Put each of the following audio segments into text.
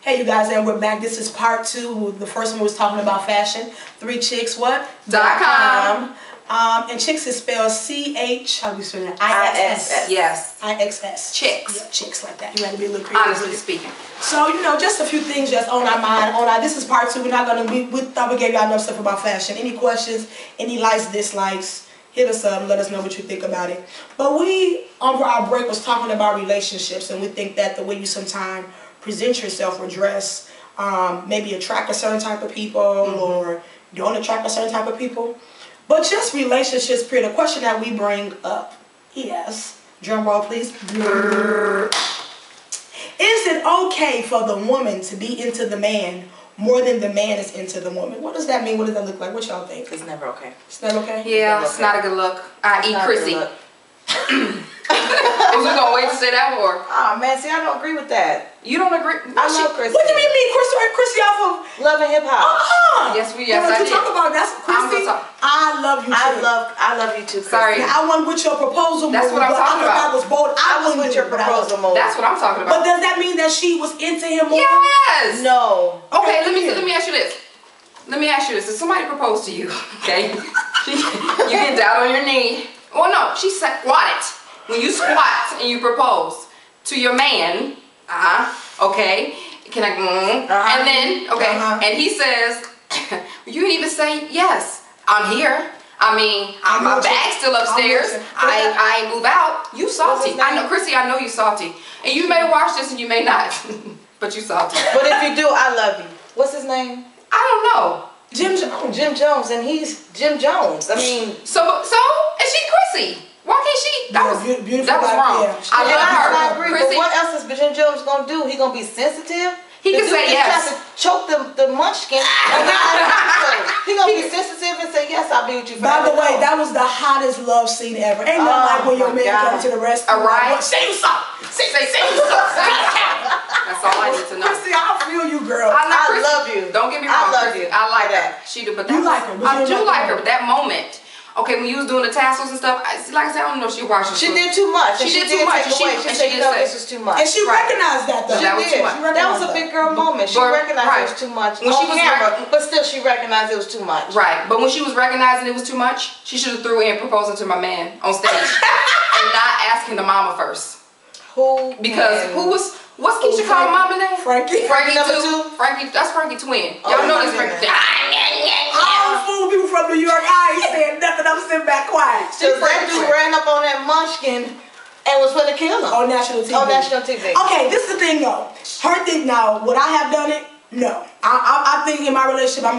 Hey you guys, and we're back. This is part 2. The first one was talking about fashion. 3chixs what? .com. And chicks is spelled C-H, how do you spell that? I-X-S. Yes. I-X-S. Chicks. Yeah, chicks like that. You had to be a little creative. Honestly speaking. So, you know, just a few things just on our mind. This is part 2. We're not going to, we thought we gave y'all enough stuff about fashion. Any questions, any likes, dislikes, hit us up and let us know what you think about it. But we, over our break, was talking about relationships, and we think that the way you sometimes present yourself or dress maybe attract a certain type of people or don't attract a certain type of people. But just relationships, period. The question that we bring up is, drum roll please. Is it okay for the woman to be into the man more than the man is into the woman? What does that mean? What does that look like? What y'all think? It's never okay. It's never okay? Yeah, it's not a good look. I.e. Chrissy. Is we gonna wait to say that or? Oh man, see, I don't agree with that. You don't agree? I love Chrissy. What do you mean Chrissy off of Love and Hip Hop? Yes, I did. Talk about that's Chrissy. I love you too. I love you too, Chrissy. Sorry. Now, I wasn't with your proposal mode. That's what I'm talking about. I was bold. I was with your proposal mode. That's what I'm talking about. But does that mean that she was into him more? Yes. No. Okay, let me ask you this. Let me ask you this. If somebody proposed to you, okay, you get down on your knee. Well, no, she squatted. When you squat and you propose to your man, okay, can I, and then, okay, and he says, you didn't even say, yes, I'm here. I mean, my bag's still upstairs. I ain't move out. You salty. I know, Chrissy, I know you salty. And you may watch this and you may not, but you salty. But if you do, I love you. What's his name? I don't know. Jim Jones, and he's Jim Jones. I mean, so, and she Chrissy. Why can't she? That was beautiful. That was wrong. Yeah. I love her. I agree. Chrissy, but what else is Jim Jones gonna do? He gonna be sensitive? He can say yes. To choke the munchkin. He gonna be sensitive and say yes. I'll be with you. By the way, that was the hottest love scene ever. Ain't nothing like when your man comes to the rescue. Right? Say you something. Say you something. That's all I need to know. Chrissy, I feel you, girl. I love you. Don't get me wrong. I love you. I like that. She do, but you like her. I do like her. But that moment. Okay, when you was doing the tassels and stuff, like I said, I don't know if she watched it. She did too much. She did too much. She said, you know, this was too much. And she recognized that though. That was too much. That was a big girl moment. She recognized it was too much on camera, but still she recognized it was too much. Right, but when she was recognizing it was too much, she should have threw in proposing to my man on stage and not asking the mama first. Who? Because what's Keisha called mama name? Frankie. Frankie number 2. Frankie, that's Frankie twin. Y'all know this Frankie. All fool people from New York, I ain't saying nothing. I'm sitting back quiet. So that dude ran up on that munchkin and was going to kill him. On national TV. On national TV. Okay, this is the thing though. Her thing now, would I have done it? No. I think in my relationship, y'all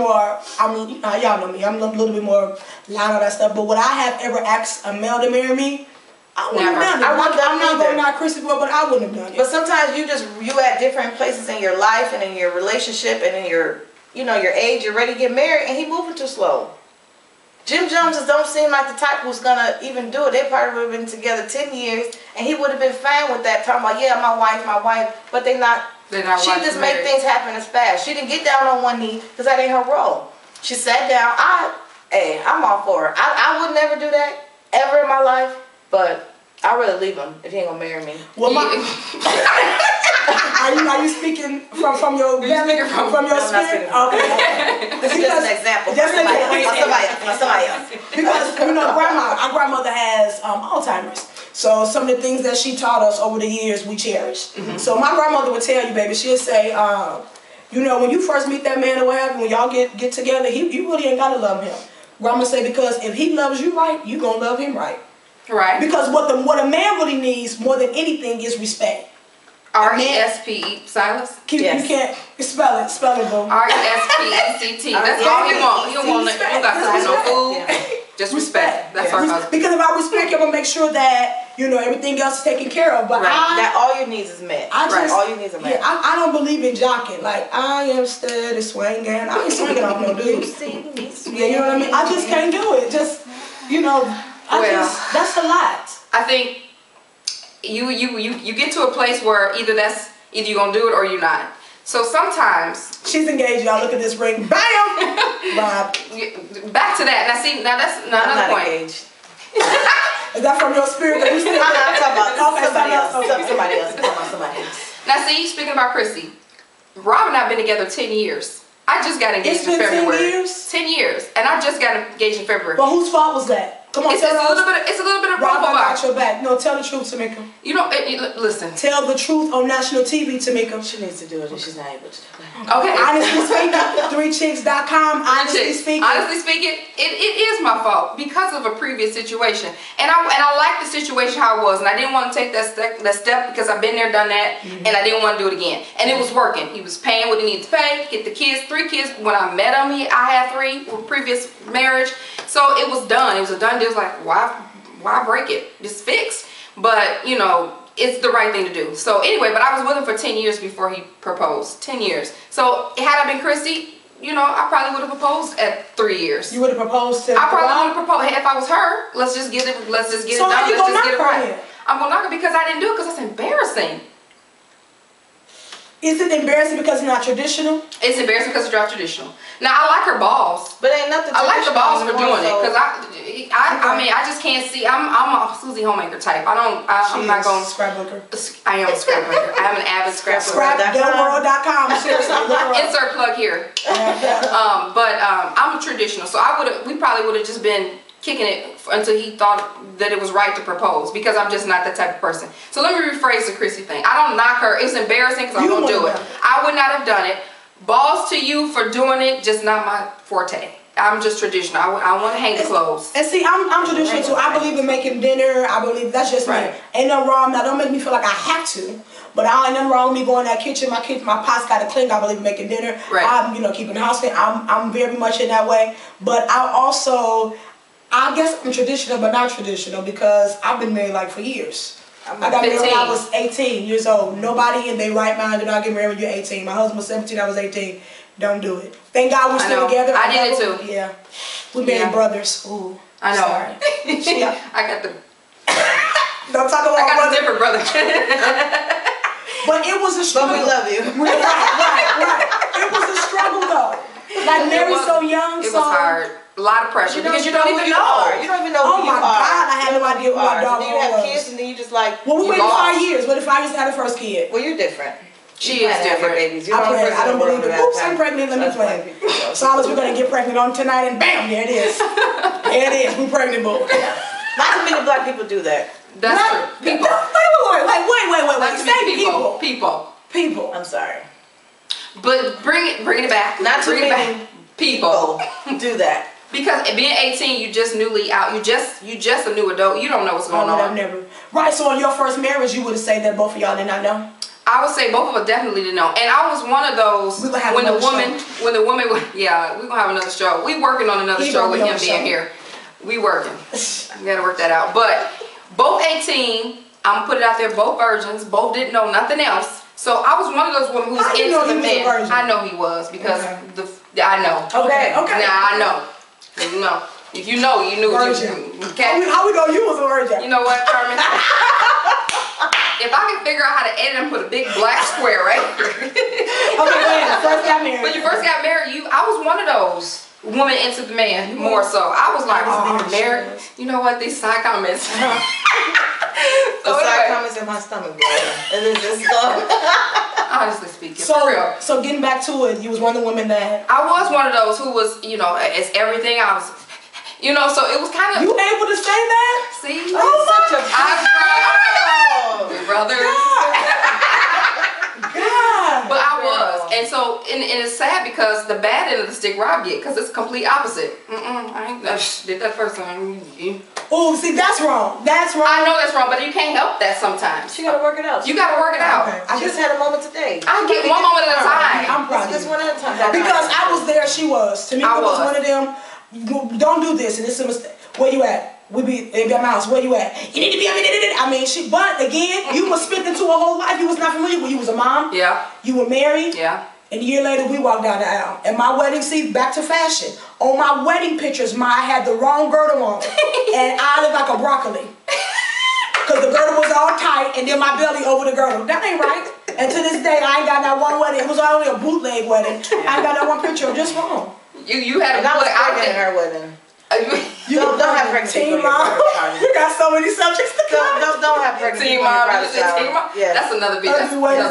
know me, I'm a little bit more loud on that stuff, but would I have ever asked a male to marry me? I wouldn't have done it. I'm not going to knock Chrissy for it, but I wouldn't have done it. But sometimes you at different places in your life and in your relationship and in your, your age, you're ready to get married, and he moving too slow. Jim Jones don't seem like the type who's going to even do it. They probably would have been together 10 years, and he would have been fine with that, talking about, yeah, my wife, but they're not she just made things happen as fast. She didn't get down on one knee, because that ain't her role. She sat down. I'm all for her. I would never do that, ever in my life, but I'd rather leave him if he ain't gonna marry me. Well, are you speaking from your belly, from your spirit? Okay. Just an example. Somebody else. Because our grandmother has Alzheimer's. So some of the things that she taught us over the years we cherish. So my grandmother would tell you, baby, she'll say, when you first meet that man or whatever, when y'all get together, you really ain't gotta love him. Grandma say, because if he loves you right, you gonna love him right. Right. Because what a man really needs more than anything is respect. R-E-S-P-E, Silas? Yes. You can't spell it though. R-E-S-P-E-C-T. That's all he wants. He don't want no food. Just respect. That's our husband. Because if I respect him, I'm gonna make sure that everything else is taken care of. But that all your needs is met. All your needs are met. Yeah, I don't believe in jocking. Like I am steady swinging. I ain't swinging off no dude. Yeah, you know what I mean. I just can't do it. Just that's a lot. I think you get to a place where either you're gonna do it or you're not. So sometimes she's engaged, y'all. Look at this ring. Bam! Rob. Back to that. Now that's another point. Engaged. Is that from your spirit? That you still I'm talking about somebody else. Okay, Somebody else. I'm talking about somebody else. Now see, speaking about Chrissy, Rob and I have been together 10 years. I just got engaged in February. 10 years? 10 years. And I just got engaged in February. But whose fault was that? Come on, it's a little bit of Rob, both of I us. got your back. No, tell the truth, Tamika. You know, listen. Tell the truth on national TV, Tamika. She needs to do it, and she's not able to do it. Okay. Honestly speaking, the3chixs.com. Honestly speaking, it is my fault because of a previous situation, and I like the situation how it was, and I didn't want to take that step because I've been there, done that, and I didn't want to do it again. And it was working. He was paying what he needed to pay, get the kids, 3 kids. When I met him, I had 3 with previous marriage, so it was done. It was a done deal. It was like, why break it? Just fix. But you know, it's the right thing to do. So anyway, but I was with him for 10 years before he proposed. 10 years. So had I been Christy, you know, I probably would have proposed at 3 years. You would have proposed to I probably would have proposed. Hey, if I was her, let's just get it done. Let's just get it right. I'm gonna knock it because I didn't do it because it's embarrassing. Is it embarrassing because it's not traditional? It's embarrassing because it's not traditional. Now I like her balls. But ain't nothing. I like the balls for doing it so. because I mean I just can't see. I'm a Susie Homemaker type. I'm not going to scrapbooker. I am a scrapbooker. I'm an avid scrapbooker. Scrapdoorworld.com. Insert plug here. But I'm a traditional, so we probably would have just been kicking it until he thought that it was right to propose because I'm just not that type of person. So let me rephrase the Chrissy thing. I don't knock her. It was embarrassing because I won't do it. I would not have done it. Balls to you for doing it, just not my forte. I'm just traditional. I want to hang the clothes. And see, I'm traditional too. I believe in making dinner. I believe that's just me. Ain't nothing wrong. Now don't make me feel like I have to. But ain't nothing wrong with me going in that kitchen. My pot's got to clean. I believe in making dinner. Right. I'm keeping the house clean. I'm very much in that way. But I guess I'm traditional, but not traditional because I've been married like for years. I got married when I was 18 years old. Nobody in their right mind did not get married when you're 18. My husband was 17, I was 18. Don't do it. Thank God we're still together. I did it too. Yeah. We married brothers. Ooh. I know. Sorry. I got the... Don't talk about I got a different brother. But it was a struggle. But we love you. Right. It was a struggle though. Like married so young. It was hard. A lot of pressure because you don't even know. You don't even know who you are. Oh my God, I had no idea who my dog was. Then you have kids and then you just like... Well, we waited 5 years. What if I just had the first kid? Well, you're different. She is different. I don't believe it. Oops, I'm pregnant. Let me play. Silas, we're going to get pregnant on tonight and bam, there it is. There it is. We're pregnant, boo. Not too many black people do that. That's true. People. Wait. People. I'm sorry. But bring it back. Not too many people do that. Because being 18, you just newly out. You just a new adult. You don't know what's going on. I've never. Right. So in your first marriage, you would have said that both of y'all did not know. I would say both of us definitely didn't know. And I was one of those when the woman, yeah, we're gonna have another show. We working on another show with him being here. We working. We gotta work that out. But both 18. I'm gonna put it out there. Both virgins. Both didn't know nothing else. So I was one of those women who was into the man. I know he was because I know. Okay. Now I know. You know. If you know, you knew. Okay. How we know you was a virgin? You know what, Carmen? If I can figure out how to edit and put a big black square right here. Okay, first got married. When you first got married, I was one of those women into the man more so. I was like, oh, I'm married. You know what? These side comments. Side comments in my stomach, bro. And then just honestly speaking, for real. So getting back to it, you was one of the women that I was one of those who was, it's everything. I was, so it was kind of. You able to say that? See, such a brother. God. But I was, and so and it's sad because the bad end of the stick Rob get because it's complete opposite. I ain't did that first time. Oh, see, that's wrong. That's wrong. I know that's wrong, but you can't help that sometimes. You gotta work it out. You gotta work it out. Okay. I just had a moment today. I get one moment at a time. I'm proud of you. Just one at a time. Because I was there, she was. Tamika was one of them. Don't do this, and it's a mistake. Where you at? We be in my house. Where you at? You need to be. But again, you was spent into a whole life. You was not familiar with. You was a mom. Yeah. You were married. Yeah. And a year later, we walked down the aisle. And my wedding, see, back to fashion. On my wedding pictures, I had the wrong girdle on. And I looked like a broccoli. Because the girdle was all tight, and then my belly over the girdle. That ain't right. And to this day, I ain't got that one wedding. It was only a bootleg wedding. I ain't got that one picture. Just wrong. You had a I was pregnant at her wedding. You don't have pregnancy. Teen mom. You got so many subjects to cover. Don't have pregnancy. Teen mom. That's another video.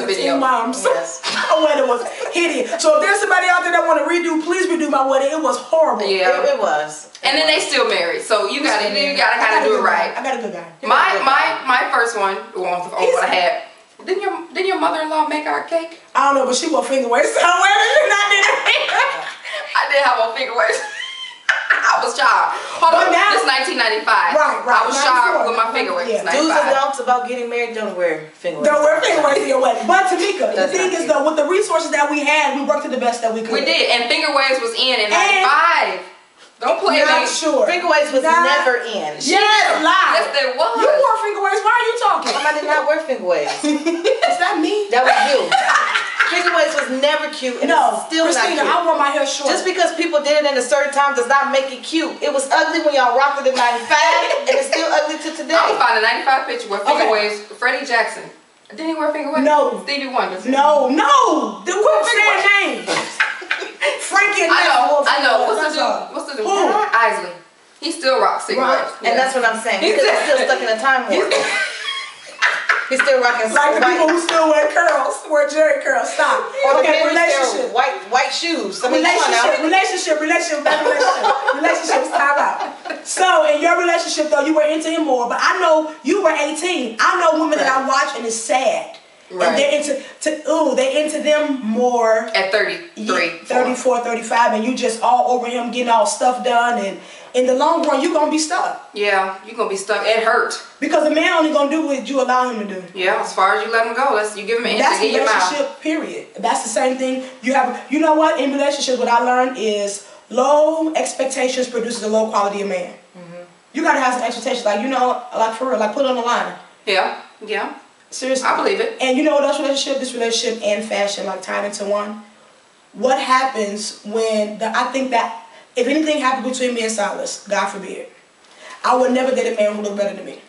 Teen moms. Yes. My wedding was hideous. So if there's somebody out there that want to redo, please redo my wedding. It was horrible. Yeah, it was. And then they still married, so you gotta kind of do it right. I got a good guy. My first one, the one I had. Didn't your mother-in-law make our cake? I don't know, but she wore finger waves. So I did have on finger waves. I was sharp. Hold on, this 1995. Right. I was sharp with my finger waves. Yeah. Do's and don'ts about getting married, don't wear finger waves. Don't wear finger waves to your wedding. But Tamika, the thing is though, with the resources that we had, we worked to the best that we could. We did, and finger waves was in 95. Don't play with me. Sure. Finger waves was never in. Yes, lie. Yes, there was. You wore finger waves. Why are you talking? I did not wear finger waves. Is that me? That was you. Finger waves was never cute. And no, it's still Christina, not cute. I wore my hair short. Just because people did it in a certain time does not make it cute. It was ugly when y'all rocked it in 95, and it's still ugly to today. I was finding a 95 picture with finger waves. Freddie Jackson. Didn't he wear finger waves? No. Stevie Wonder. No. The what's their name? Frankie and I know. What's the dude? Who? Isley. He still rocks finger waves. And that's what I'm saying. Because he's still stuck in a time warp. He's still rocking like the people who still wear curls, wear Jerry curls. Stop. Or Okay, relationship. White shoes. I mean, Relationship. Relationships. Time out. So in your relationship though, you were into him more, but I know you were 18. I know women that I watch and it's sad. Right. And they're into them more at 33, 34, 35, and you just all over him getting all stuff done, and in the long run you're gonna be stuck. Yeah, you're gonna be stuck. It hurt. Because a man only gonna do what you allow him to do. Yeah, as far as you let him go, you give him an inch to get your mouth. That's relationship, period. That's the same thing you have. You know what? In relationships, what I learned is low expectations produces a low quality of man. You gotta have some expectations, like for real, like put it on the line. Yeah. Seriously. I believe it. And you know what else this relationship and fashion tied into one? What happens when, I think that if anything happened between me and Silas, God forbid, I would never date a man who looked better than me.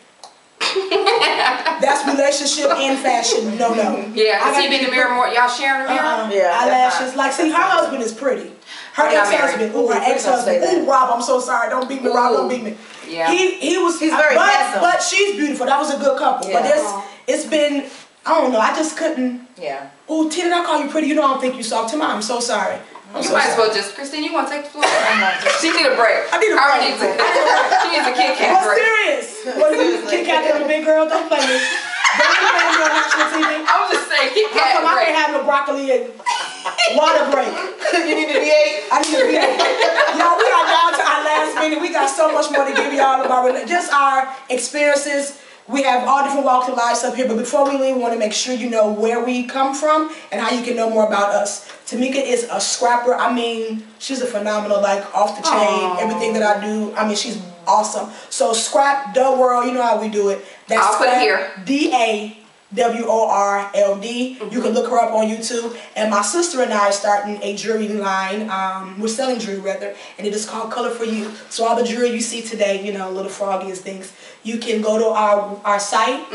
That's relationship and fashion. No. Yeah, because he be in the mirror more. Y'all sharing the mirror? Yeah. Eyelashes. See, her husband is pretty. Her ex-husband. Ooh, her ex-husband. Ooh, Rob, I'm so sorry. Don't beat me, Rob. Don't beat me. Yeah. He's very handsome. But she's beautiful. That was a good couple. Yeah. But it's been, I don't know, I just couldn't. Yeah. Oh, Tina, I call you pretty. You know I don't think you soft. Tima, I'm so sorry. You might as well just, Christine, you want to take the floor? She need a break. I need a break. She needs a Kit Kat break. Serious. What is Kit Kat on the big girl? Don't play me. Don't play me on national TV. I was just saying, Kit Kat break. I can't have no broccoli and water break. You need to be 8? I need to be 8. Y'all, we are down to our last minute. We got so much more to give y'all about just our experiences. We have all different walks of lives up here, but before we leave, we want to make sure you know where we come from and how you can know more about us. Tamika is a scrapper. I mean, she's a phenomenal, off the chain, everything that I do. I mean, she's awesome. So scrap the world, you know how we do it. That's I'll put it here. DAWORLD. You can look her up on YouTube. And my sister and I are starting a jewelry line. We're selling jewelry rather, and it is called Color For You. So all the jewelry you see today, little froggy and things, you can go to our site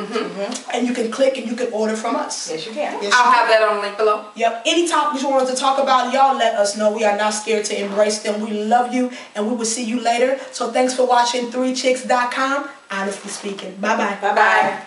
and you can click and you can order from us. Yes, you can. Yes, I'll have that on the link below. Yep. Any topics you want to talk about, y'all let us know. We are not scared to embrace them. We love you, and we will see you later. So thanks for watching 3chixs.com. Honestly speaking. Bye-bye. Bye-bye.